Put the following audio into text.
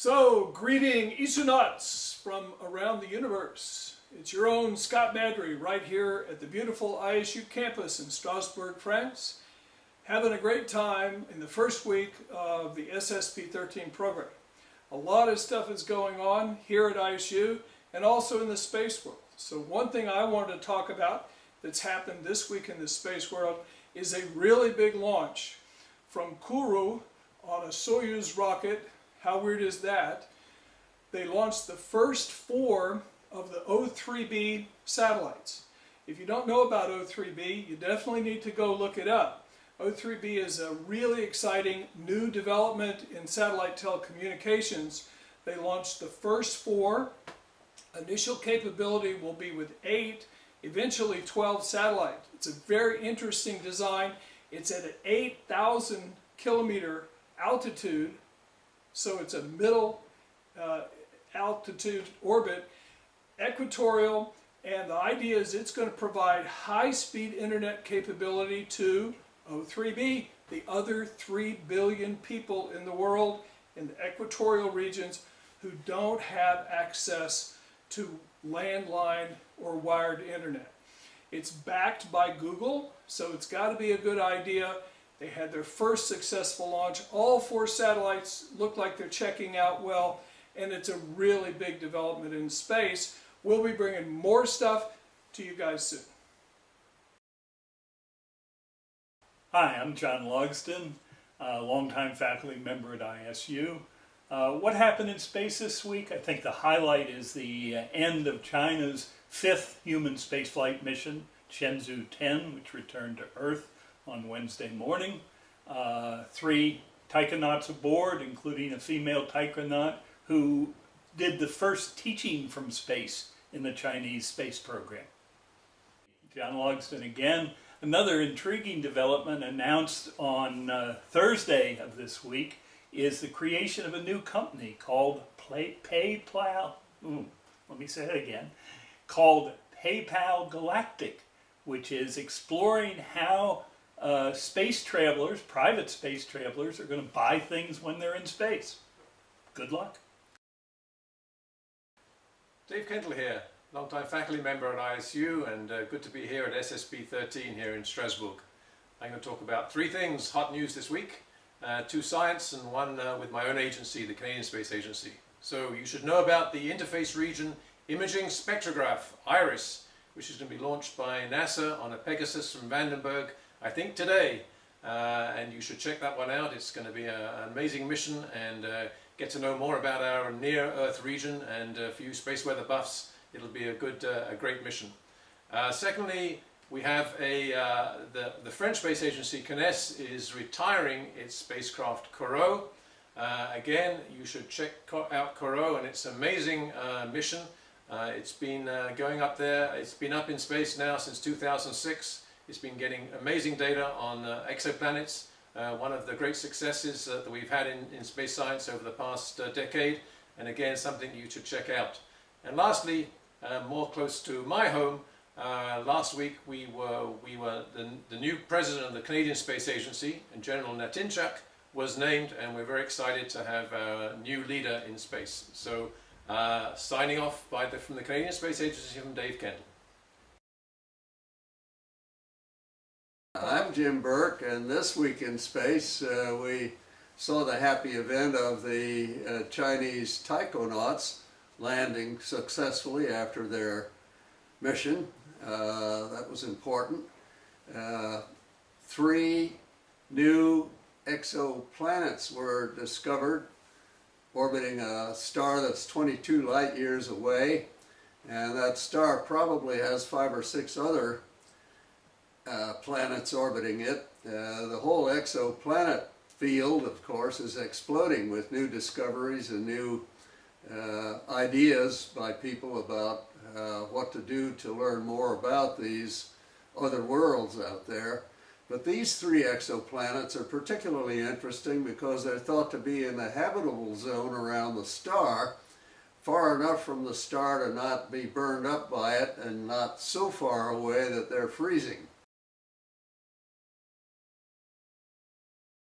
So, greeting ISUnauts from around the universe. It's your own Scott Madry right here at the beautiful ISU campus in Strasbourg, France, having a great time in the first week of the SSP-13 program. A lot of stuff is going on here at ISU and also in the space world. So one thing I wanted to talk about that's happened this week in the space world is a really big launch from Kourou on a Soyuz rocket. How weird is that? They launched the first 4 of the O3b satellites. If you don't know about O3b, you definitely need to go look it up. O3b is a really exciting new development in satellite telecommunications. They launched the first 4. Initial capability will be with 8, eventually 12 satellites. It's a very interesting design. It's at an 8,000 kilometer altitude. So it's a middle altitude orbit, equatorial, and the idea is it's going to provide high-speed internet capability to O3b, the other 3 billion people in the world in the equatorial regions who don't have access to landline or wired internet. It's backed by Google, so it's got to be a good idea. They had their first successful launch. All 4 satellites look like they're checking out well, and it's a really big development in space. We'll be bringing more stuff to you guys soon. Hi, I'm John Logston, a longtime faculty member at ISU. What happened in space this week? I think the highlight is the end of China's 5th human spaceflight mission, Shenzhou 10, which returned to Earth on Wednesday morning. 3 taikonauts aboard, including a female taikonaut who did the first teaching from space in the Chinese space program. John Logston again. Another intriguing development announced on Thursday of this week is the creation of a new company called PayPal. Let me say it again. Called PayPal Galactic, which is exploring how space travelers, private space travelers, are going to buy things when they're in space. Good luck. Dave Kendall here, longtime faculty member at ISU, and good to be here at SSP-13 here in Strasbourg. I'm going to talk about 3 things, hot news this week, 2 science and 1 with my own agency, the Canadian Space Agency. So you should know about the Interface Region Imaging Spectrograph, IRIS, which is going to be launched by NASA on a Pegasus from Vandenberg, I think today, and you should check that one out. It's going to be an amazing mission, and get to know more about our near-Earth region, and for you space weather buffs, it'll be a great mission. Secondly, we have the French Space Agency, CNES, is retiring its spacecraft Corot. Again, you should check out Corot and its amazing mission. It's been going up there. It's been up in space now since 2006. It's been getting amazing data on exoplanets, one of the great successes that we've had in space science over the past decade, and again something you should check out. And lastly, more close to my home, last week we were the new president of the Canadian Space Agency, and General Natinchak was named, and we're very excited to have a new leader in space. So signing off from the Canadian Space Agency, from Dave Kendall. I'm Jim Burke, and this week in space we saw the happy event of the Chinese taikonauts landing successfully after their mission. That was important. 3 new exoplanets were discovered orbiting a star that's 22 light years away, and that star probably has 5 or 6 other planets orbiting it. The whole exoplanet field, of course, is exploding with new discoveries and new ideas by people about what to do to learn more about these other worlds out there. But these 3 exoplanets are particularly interesting because they're thought to be in the habitable zone around the star, far enough from the star to not be burned up by it and not so far away that they're freezing.